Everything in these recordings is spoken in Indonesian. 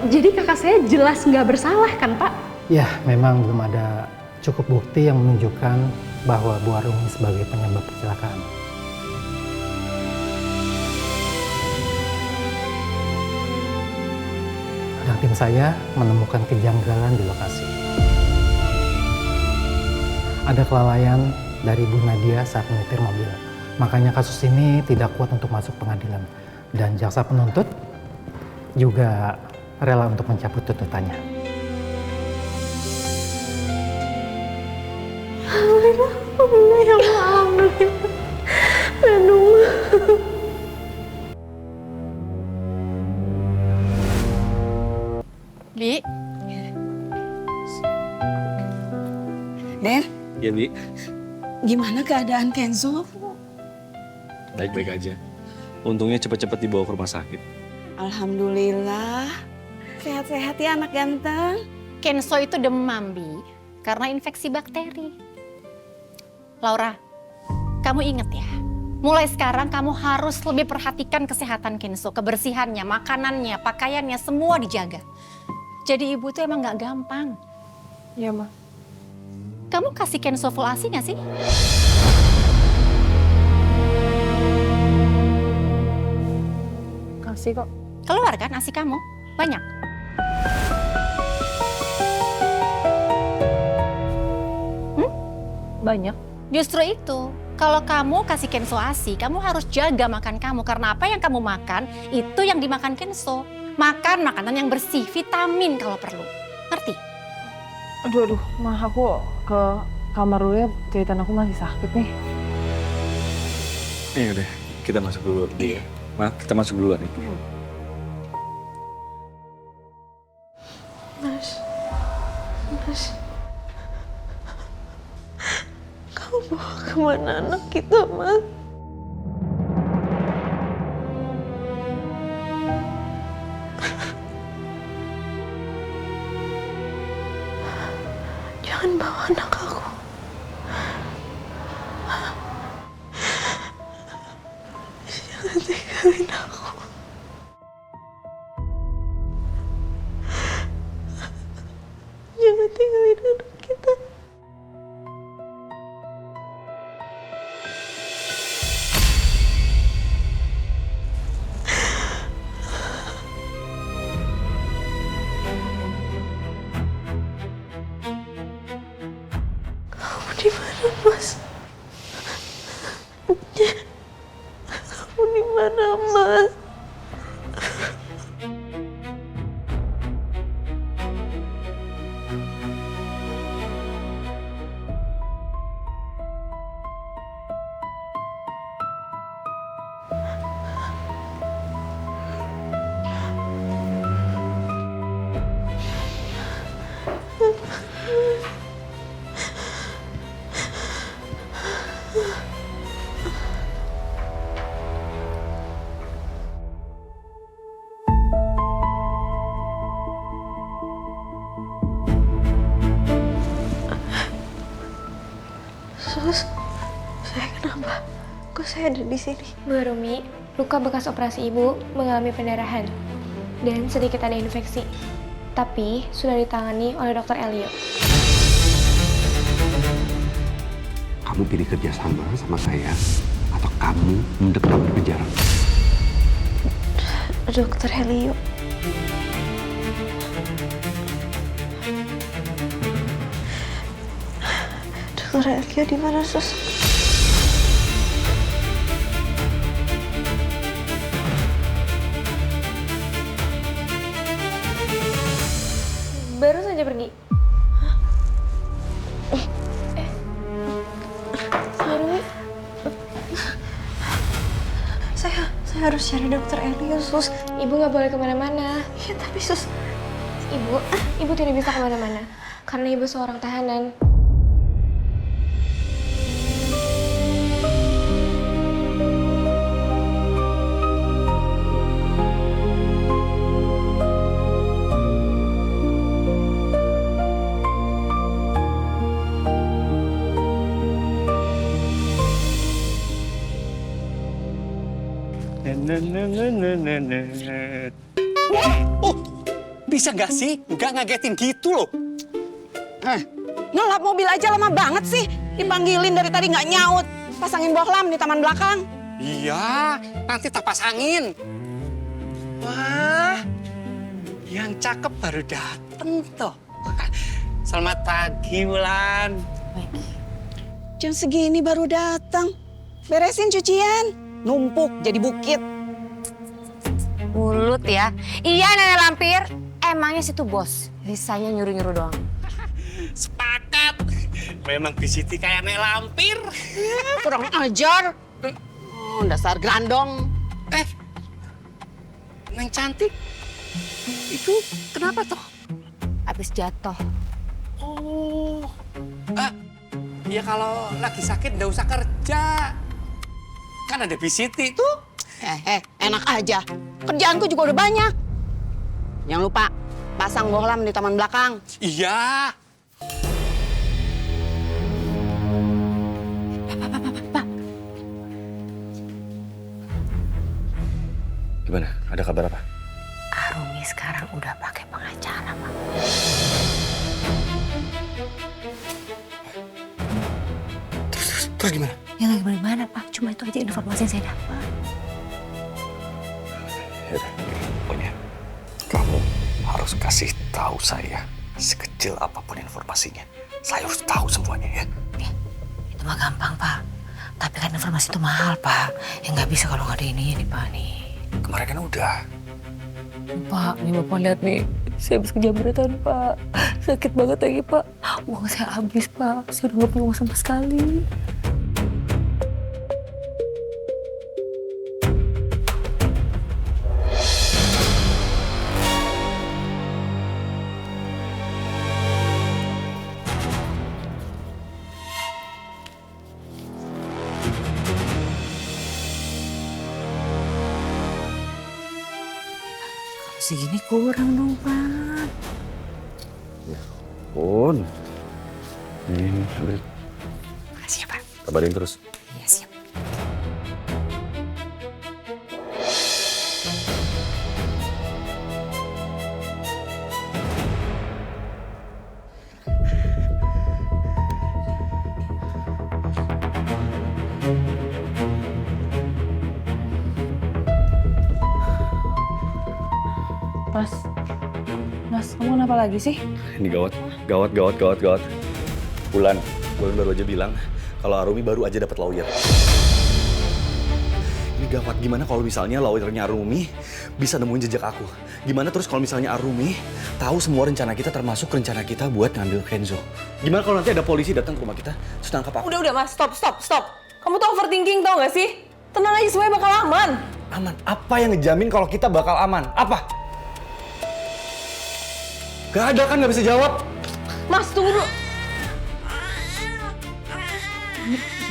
Jadi kakak saya jelas nggak bersalah kan Pak? Ya, memang belum ada cukup bukti yang menunjukkan bahwa Bu Arumi sebagai penyebab kecelakaan. Dan tim saya menemukan kejanggalan di lokasi. Ada kelalaian dari Bu Nadia saat menyetir mobil. Makanya kasus ini tidak kuat untuk masuk pengadilan. Dan jaksa penuntut juga rela untuk mencabut tuntutannya. Alhamdulillah, ya Allah, alhamdulillah. Aduh. Bi, Den, Iya, Bi. gimana keadaan Kenzo? Baik-baik aja. Untungnya cepet-cepet dibawa ke rumah sakit. Alhamdulillah. Sehat-sehat ya anak ganteng. Kenzo itu demam, Bi, karena infeksi bakteri. Laura, kamu inget ya, mulai sekarang kamu harus lebih perhatikan kesehatan Kenzo, kebersihannya, makanannya, pakaiannya, semua dijaga. Jadi ibu tuh emang gak gampang. Ya Ma. Kamu kasih Kenzo full ASI gak sih? Kasih kok. Keluar kan ASI kamu? Banyak. Banyak. Justru itu, kalau kamu kasih Kenzo ASI, kamu harus jaga makan kamu. Karena apa yang kamu makan, itu yang dimakan Kenzo. Makan makanan yang bersih, vitamin kalau perlu. Ngerti? Aduh, Ma, aku ke kamar dulu ya, jahitan aku masih sakit nih. Iya udah, kita masuk dulu dia. Ma, kita masuk duluan nih. Mas. Kamu bawa kemana anak kita, Mas? Jangan bawa anak aku. Jangan tinggalin aku. Jangan tinggalin anak kita. Kamu di mana, Mas? Kamu di mana, Mas? Sus, saya kenapa? Kok saya ada di sini? Bu Arumi, luka bekas operasi ibu mengalami pendarahan dan sedikit ada infeksi. Tapi sudah ditangani oleh Dr. Elio. Kamu pilih kerja sama saya atau kamu mendekam di penjara? Dr. Elio. Dr. Elio di mana, Sus? Baru saja pergi. Bu Arumi, Saya harus cari Dr. Elio, Sus. ibu nggak boleh kemana-mana. Ya, tapi Sus, Ibu tidak bisa kemana-mana karena ibu seorang tahanan. Bisa nggak sih? Nggak ngagetin gitu loh. Ngelap mobil aja lama banget sih. Dipanggilin dari tadi nggak nyaut. Pasangin bohlam di taman belakang. Iya, nanti tak pasangin. Wah, yang cakep baru dateng tuh. Selamat pagi, Wulan. Jam segini baru datang. Beresin cucian. Numpuk jadi bukit. Mulut ya. Iya Nenek Lampir. Emangnya situ bos. Bisanya nyuruh-nyuruh doang. Sepakat. Memang Bisiti kayak Nek Lampir. Kurang ajar. Dasar grandong. Neng cantik. Itu kenapa toh? Habis jatuh. Oh. Ya kalau lagi sakit nggak usah kerja. Kan ada Bisiti tuh. Enak aja. Kerjaanku juga udah banyak. Jangan lupa, pasang bohlam di taman belakang. Iya. Gimana? Ada kabar apa? Arumi sekarang udah pakai pengacara, Pak. Terus gimana? Ya nggak gimana, Pak. Cuma itu aja informasi yang saya dapat. Yaudah, pokoknya kamu harus kasih tahu saya sekecil apapun informasinya. Saya harus tahu semuanya ya. Itu mah gampang, Pak. Tapi kan informasi itu mahal, Pak. Ya nggak bisa kalau nggak ada ini nih, Pak, nih. Kemarin kan udah. Pak, nih Bapak lihat nih. Saya habis kejamretan, Pak. Sakit banget lagi, Pak. Uang saya habis, Pak. Saya udah nggak punya uang sama sekali. Segini kurang dong, Pak. Ya ampun. Ini udah. Makasih ya, Pak. Kabarin terus. Iya, siap. Mas, kamu kenapa lagi sih? Ini gawat. Bulan baru aja bilang kalau Arumi baru aja dapat lawyer. Ini gawat. Gimana kalau misalnya lawyernya Arumi bisa nemuin jejak aku? Gimana terus kalau misalnya Arumi tahu semua rencana kita termasuk rencana kita buat ngambil Kenzo? Gimana kalau nanti ada polisi datang ke rumah kita terus tangkap aku? Udah Mas, stop. Kamu tuh overthinking tau gak sih? Tenang aja, semuanya bakal aman. Aman? Apa yang ngejamin kalau kita bakal aman? Apa? Gak ada kan, gak bisa jawab. Mas, tunggu dulu.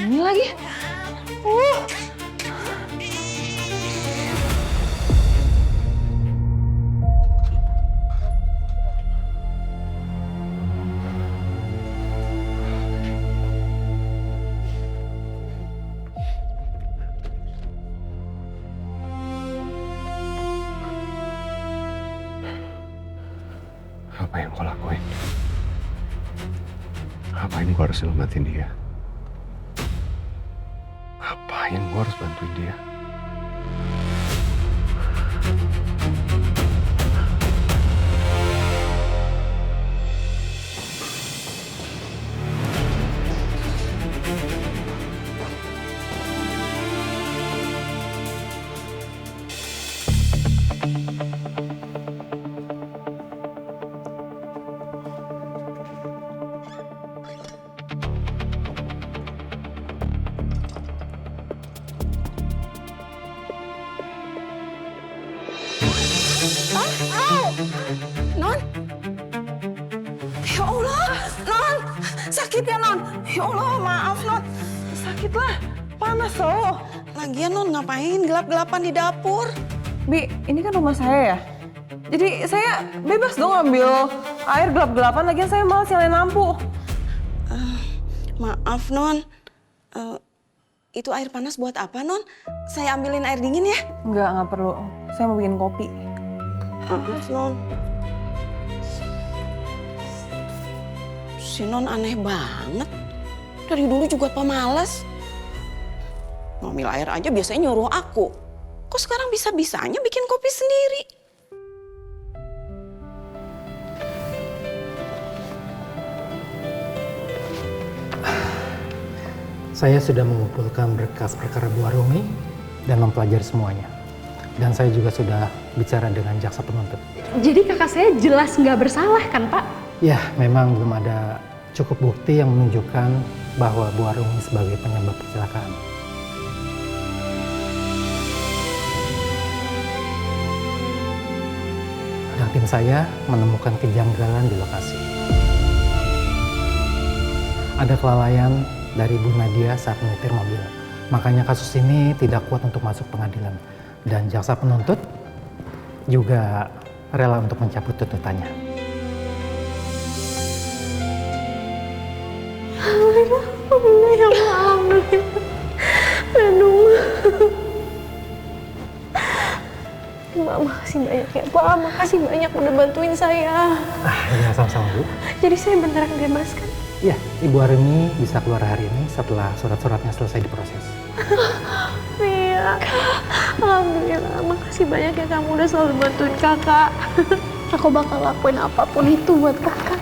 Ini lagi. Apa yang kau lakuin? Ngapain gua harus selamatin dia? Ngapain gua harus bantuin dia? Non? Ya Allah, Non. Sakit ya, Non? Ya Allah, maaf, Non. Sakit lah. Panas, loh. Lagian, Non, ngapain gelap-gelapan di dapur? Bi, ini kan rumah saya ya. Jadi saya bebas dong ambil air gelap-gelapan, lagian saya malas nyalain lampu. Maaf, Non. Itu air panas buat apa, Non? Saya ambilin air dingin ya? Nggak perlu. Saya mau bikin kopi. Maaf, Non. Si Non aneh banget. Dari dulu juga pemalas. Ngambil air aja biasanya nyuruh aku. Kok sekarang bisa-bisanya bikin kopi sendiri? Saya sudah mengumpulkan berkas perkara Bu Arumi dan mempelajari semuanya. Dan saya juga sudah bicara dengan jaksa penuntut. Jadi kakak saya jelas nggak bersalah kan, Pak? Ya, memang belum ada cukup bukti yang menunjukkan bahwa Bu Arumi sebagai penyebab kecelakaan. Dan tim saya menemukan kejanggalan di lokasi. Ada kelalaian dari Bu Nadia saat menyetir mobil. Makanya kasus ini tidak kuat untuk masuk pengadilan. Dan jaksa penuntut juga rela untuk mencabut tuntutannya. Mbak, makasih banyak ya, Pak. Makasih banyak udah bantuin saya. Ya, sama-sama, Bu. Jadi saya beneran dibebaskan. Ya, Ibu Arumi bisa keluar hari ini setelah surat-suratnya selesai diproses. Iya. Alhamdulillah, makasih banyak ya kamu udah selalu bantuin kakak. Aku bakal lakuin apapun itu buat kakak.